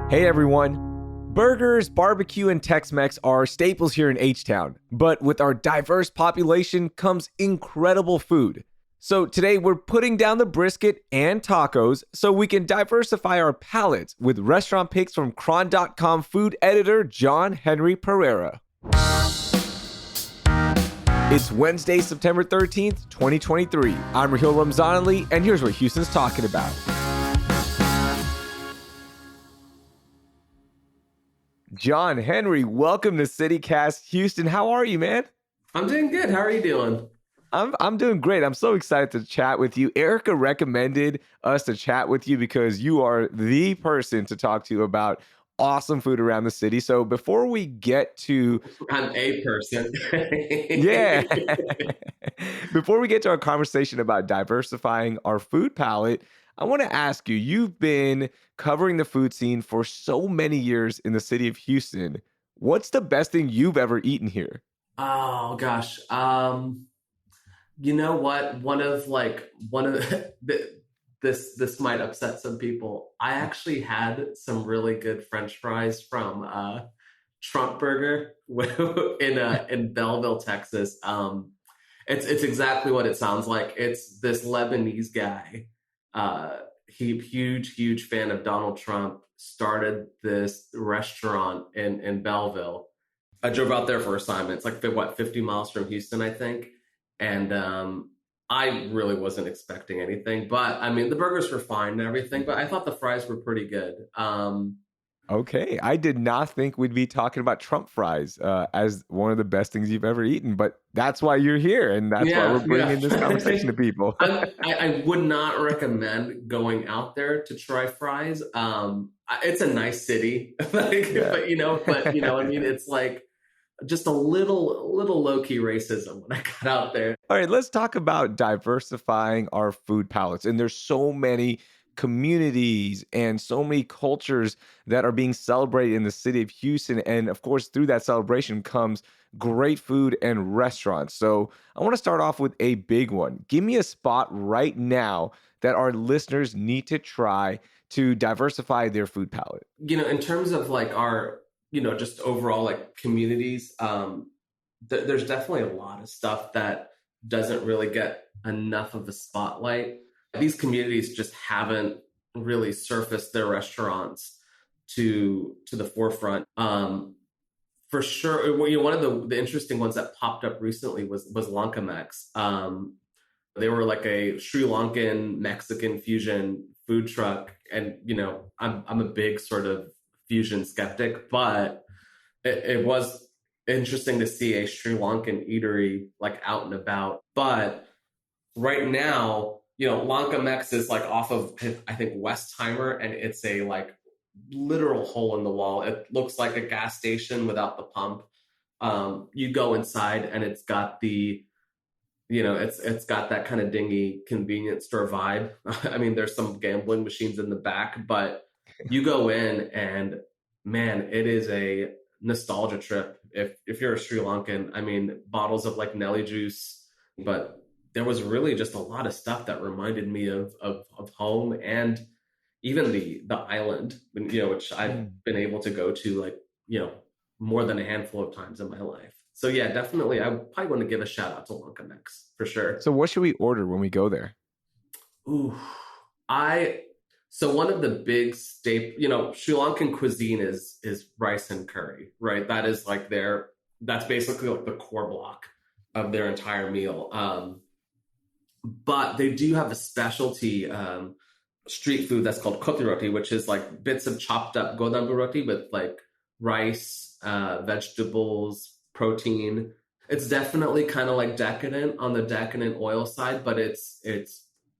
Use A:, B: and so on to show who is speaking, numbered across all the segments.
A: Hey everyone. Burgers, barbecue, and Tex-Mex are staples here in H-Town, but with our diverse population comes incredible food. So today we're putting down the brisket and tacos so we can diversify our palates with restaurant picks from Cron.com food editor John-Henry Perera. It's Wednesday, September 13th, 2023. I'm Raheel Ramzanali, and here's what Houston's talking about. John-Henry, welcome to CityCast Houston. How are you, man?
B: I'm doing good. How are you doing?
A: I'm doing great. I'm so excited to chat with you. Erica recommended us to chat with you because you are the person to talk to about awesome food around the city. So before we get to
B: I'm a person.
A: yeah, before we get to our conversation about diversifying our food palette, I want to ask you, you've been covering the food scene for so many years in the city of Houston. What's the best thing you've ever eaten here?
B: Oh gosh. You know what? One of this might upset some people. I actually had some really good French fries from Trump Burger in Belleville, Texas. It's exactly what it sounds like. It's this Lebanese guy. Huge fan of Donald Trump. Started this restaurant in Belleville. I drove out there for assignments, like 50 miles from Houston, I think. And I really wasn't expecting anything, but I mean, the burgers were fine and everything, but I thought the fries were pretty good.
A: Okay, I did not think we'd be talking about Trump fries as one of the best things you've ever eaten, but that's why you're here, and that's why we're bringing this conversation to people.
B: I would not recommend going out there to try fries. It's a nice city, but I mean, it's like just a little low-key racism when I got out there.
A: All right, let's talk about diversifying our food palettes, and there's so many communities and so many cultures that are being celebrated in the city of Houston. And of course, through that celebration comes great food and restaurants. So I want to start off with a big one. Give me a spot right now that our listeners need to try to diversify their food palette.
B: In terms of like our, just overall like communities, there's definitely a lot of stuff that doesn't really get enough of a spotlight. These communities just haven't really surfaced their restaurants to the forefront. For sure, one of the interesting ones that popped up recently was Lanka Mex. They were like a Sri Lankan Mexican fusion food truck, and I'm a big sort of fusion skeptic, but it was interesting to see a Sri Lankan eatery like out and about. But right now, Lanka Mex is like off of, I think, Westheimer, and it's a like literal hole in the wall. It looks like a gas station without the pump. You go inside and it's got it's got that kind of dingy convenience store vibe. I mean, there's some gambling machines in the back, but you go in and man, it is a nostalgia trip. If you're a Sri Lankan, I mean, bottles of like Nelly juice, but there was really just a lot of stuff that reminded me of home and even the island, which I've been able to go to like, more than a handful of times in my life. So yeah, definitely. I probably want to give a shout out to Lanka Mex for sure.
A: So what should we order when we go there?
B: Ooh, so one of the big Sri Lankan cuisine is rice and curry, right? That is like that's basically like the core block of their entire meal. But they do have a specialty street food that's called koti roti, which is like bits of chopped up godambu roti with like rice, vegetables, protein. It's definitely kind of like decadent on the decadent oil side, but it's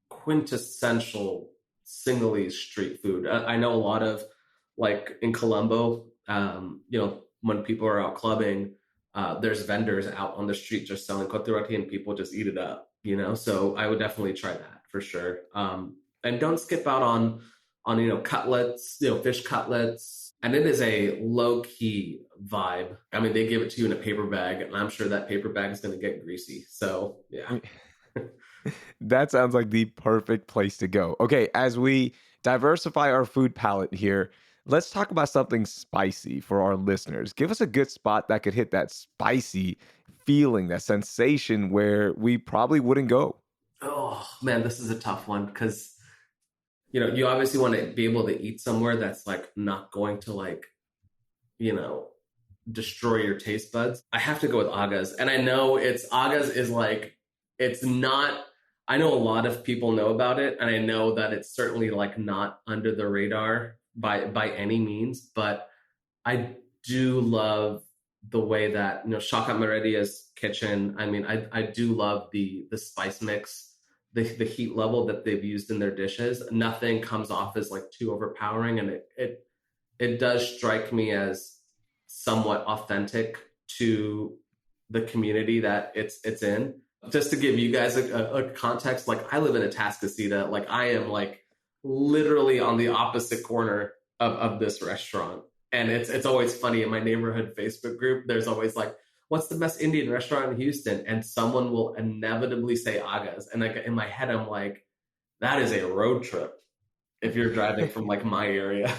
B: quintessential Sinhalese street food. I know a lot of like in Colombo, when people are out clubbing, there's vendors out on the street just selling koti roti and people just eat it up. So I would definitely try that for sure. And don't skip out on cutlets, fish cutlets. And it is a low key vibe. I mean, they give it to you in a paper bag, and I'm sure that paper bag is going to get greasy. So yeah.
A: That sounds like the perfect place to go. Okay, as we diversify our food palette here, Let's talk about something spicy for our listeners. Give us a good spot that could hit that spicy feeling, that sensation where we probably wouldn't go.
B: Oh man, this is a tough one because you obviously want to be able to eat somewhere that's like not going to like, you know, destroy your taste buds. I have to go with Aga's. And I know Aga's is like, it's not, I know a lot of people know about it. And I know that it's certainly like not under the radar by any means, but I do love the way that, Shaukat Meredia's kitchen. I mean, I do love the spice mix, the heat level that they've used in their dishes. Nothing comes off as like too overpowering. And it does strike me as somewhat authentic to the community that it's in. Just to give you guys a context, like I live in Atascocita, like I am like literally on the opposite corner of this restaurant. And it's always funny in my neighborhood Facebook group, there's always like, what's the best Indian restaurant in Houston? And someone will inevitably say Aga's. And like in my head, I'm like, that is a road trip if you're driving from like my area.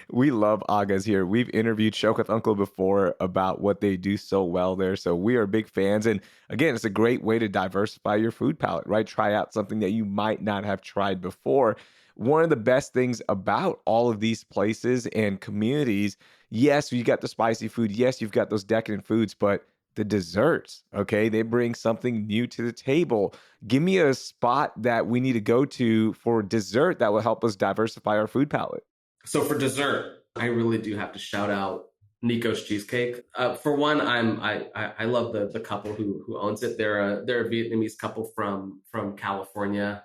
A: We love Agas here. We've interviewed Showkath Uncle before about what they do so well there. So we are big fans. And again, it's a great way to diversify your food palette, right? Try out something that you might not have tried before. One of the best things about all of these places and communities, yes, you got the spicy food. Yes, you've got those decadent foods, but the desserts, okay? They bring something new to the table. Give me a spot that we need to go to for dessert that will help us diversify our food palette.
B: So for dessert, I really do have to shout out Nico's Cheesecake. For one, I love the couple who owns it. They're a Vietnamese couple from California.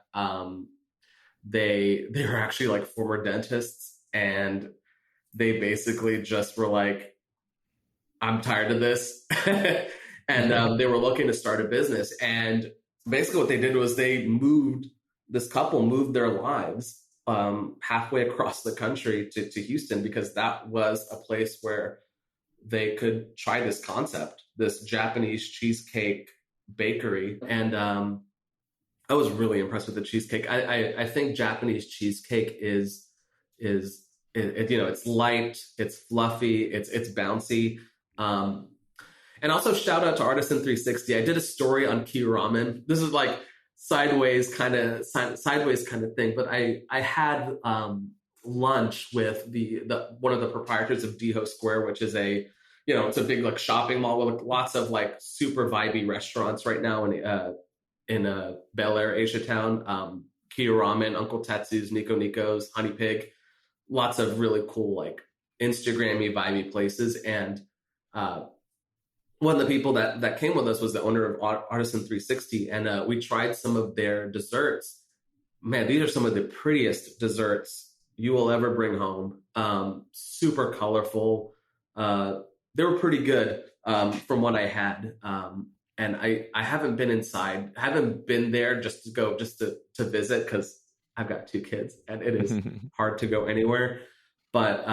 B: They're actually like former dentists, and they basically just were like, I'm tired of this. And they were looking to start a business. And basically what they did was this couple moved their lives halfway across the country to Houston, because that was a place where they could try this concept, this Japanese cheesecake bakery. And I was really impressed with the cheesecake. I think Japanese cheesecake it's light, it's fluffy, it's bouncy. And also shout out to Artisan 360. I did a story on Key Ramen. This is like sideways kind of thing, but I had lunch with the one of the proprietors of Deho Square, which is it's a big like shopping mall with lots of like super vibey restaurants right now in Bel Air, Asia Town. Kia Ramen, Uncle Tetsu's, Nico's, Honey Pig, lots of really cool like Instagrammy vibey places. And one of the people that came with us was the owner of Artisan 360, and we tried some of their desserts. Man, these are some of the prettiest desserts you will ever bring home. Super colorful. They were pretty good from what I had. And I haven't been inside. I haven't been there just to visit, because I've got two kids and it is hard to go anywhere. But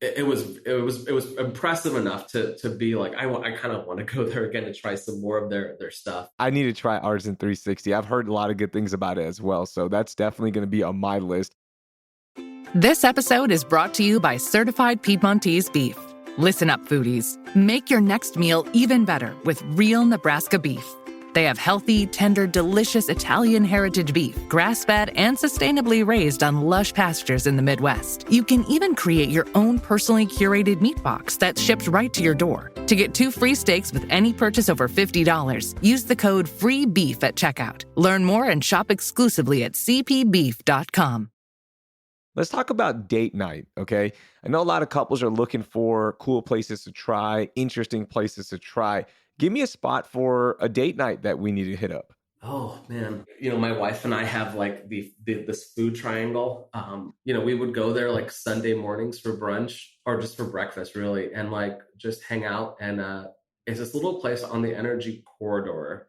B: it was impressive enough to be like, I kind of want to go there again and try some more of their stuff.
A: I need to try Artisan 360. I've heard a lot of good things about it as well, so that's definitely going to be on my list.
C: This episode is brought to you by Certified Piedmontese Beef. Listen up, foodies. Make your next meal even better with real Nebraska beef. They have healthy, tender, delicious Italian heritage beef, grass-fed and sustainably raised on lush pastures in the Midwest. You can even create your own personally curated meat box that's shipped right to your door. To get 2 free steaks with any purchase over $50, use the code FREEBEEF at checkout. Learn more and shop exclusively at cpbeef.com.
A: Let's talk about date night, okay? I know a lot of couples are looking for cool places to try, interesting places to try. Give me a spot for a date night that we need to hit up.
B: Oh man, my wife and I have like this food triangle. We would go there like Sunday mornings for brunch or just for breakfast, really, and like just hang out. And it's this little place on the Energy Corridor.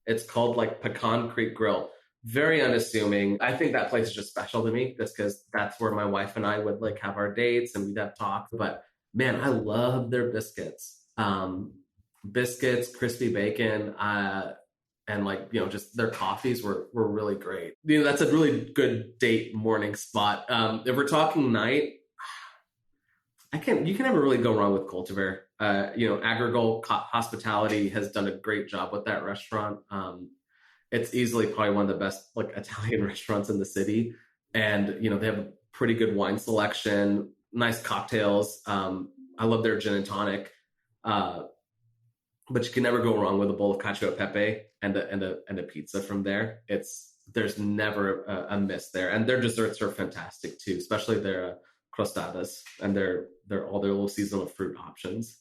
B: It's called like Pecan Creek Grill. Very unassuming. I think that place is just special to me, just because that's where my wife and I would like have our dates and we'd have talks. But man, I love their biscuits. Biscuits, crispy bacon. and like, just their coffees were really great. That's a really good date morning spot. If we're talking night, you can never really go wrong with Cultivar. Agricole Hospitality has done a great job with that restaurant. It's easily probably one of the best like Italian restaurants in the city. And, they have a pretty good wine selection, nice cocktails. I love their gin and tonic. But you can never go wrong with a bowl of cacio e pepe and a pizza from there. There's never a miss there. And their desserts are fantastic too, especially their crostadas and all their little seasonal fruit options.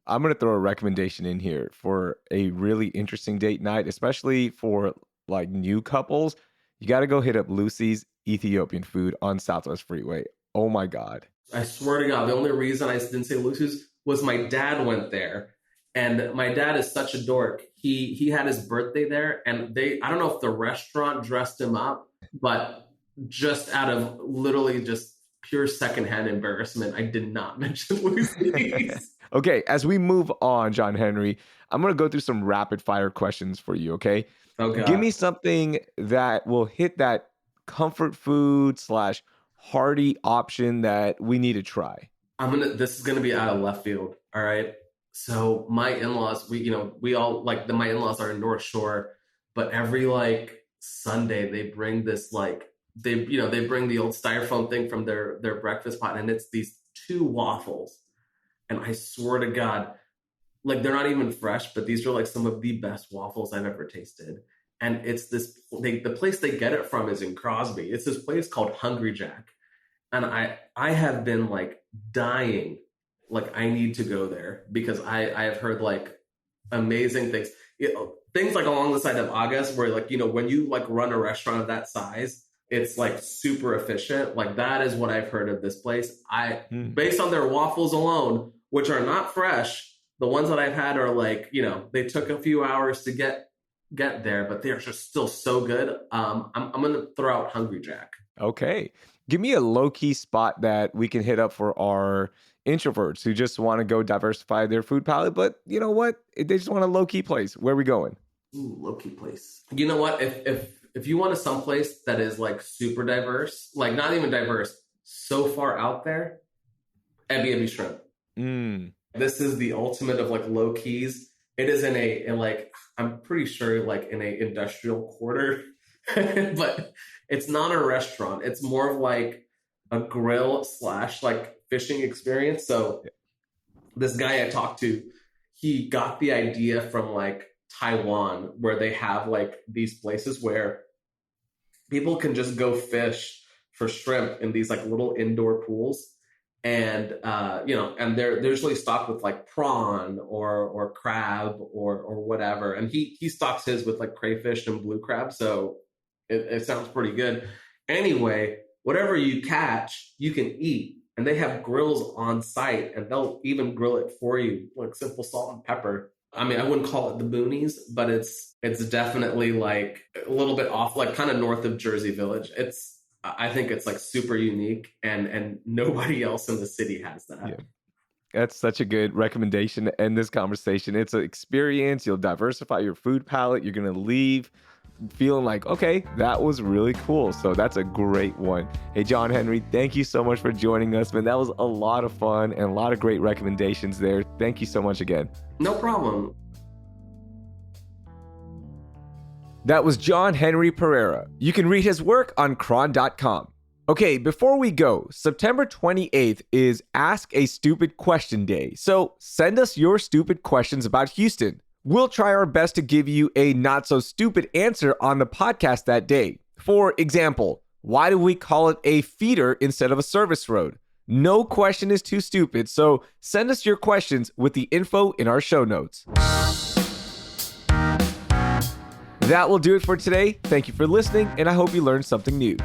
A: I'm going to throw a recommendation in here for a really interesting date night, especially for like new couples. You got to go hit up Lucy's Ethiopian food on Southwest Freeway. Oh my God.
B: I swear to God, the only reason I didn't say Lucy's was my dad went there. And my dad is such a dork. He had his birthday there, and I don't know if the restaurant dressed him up, but just out of literally just pure secondhand embarrassment, I did not mention Lucy's.
A: Okay, as we move on, John-Henry, I'm going to go through some rapid fire questions for you, okay?
B: Okay.
A: Give me something that will hit that comfort food / hearty option that we need to try.
B: This is going to be out of left field, all right? So my in-laws, we all like my in-laws are in North Shore, but every like Sunday they bring this like, they bring the old styrofoam thing from their breakfast pot, and it's these 2 waffles. And I swear to God, like they're not even fresh, but these are like some of the best waffles I've ever tasted. And it's the place they get it from is in Crosby. It's this place called Hungry Jack. And I have been like dying. Like I need to go there because I have heard like amazing things. Things like along the side of August where like, when you like run a restaurant of that size, it's like super efficient. Like that is what I've heard of this place. Based on their waffles alone, which are not fresh, the ones that I've had are like, they took a few hours to get there, but they're just still so good. I'm going to throw out Hungry Jack.
A: Okay. Give me a low-key spot that we can hit up for our introverts who just want to go diversify their food palette, but you know what? They just want a low-key place. Where are we going?
B: Ooh, low-key place. You know what? If you want to someplace that is like super diverse, like not even diverse, so far out there, Ebi Shrimp. This is the ultimate of like low keys. It is in like, I'm pretty sure like in a industrial quarter, but it's not a restaurant. It's more of like a grill / like fishing experience. So this guy I talked to, he got the idea from like Taiwan, where they have like these places where people can just go fish for shrimp in these like little indoor pools. And, and they're usually stocked with like prawn or crab or whatever. And he stocks his with like crayfish and blue crab. So it sounds pretty good. Anyway, whatever you catch, you can eat. And they have grills on site, and they'll even grill it for you, like simple salt and pepper. I mean, I wouldn't call it the boonies, but it's definitely like a little bit off, like kind of north of Jersey Village. I think it's like super unique, and nobody else in the city has that.
A: Yeah. That's such a good recommendation to end this conversation. It's an experience. You'll diversify your food palette. You're going to leave feeling like, okay, that was really cool. So that's a great one. Hey, John-Henry, thank you so much for joining us, man. That was a lot of fun and a lot of great recommendations there. Thank you so much again.
B: No problem.
A: That was John-Henry Perera. You can read his work on cron.com. Okay, before we go, September 28th is Ask a Stupid Question Day. So send us your stupid questions about Houston. We'll try our best to give you a not-so-stupid answer on the podcast that day. For example, why do we call it a feeder instead of a service road? No question is too stupid, so send us your questions with the info in our show notes. That will do it for today. Thank you for listening, and I hope you learned something new.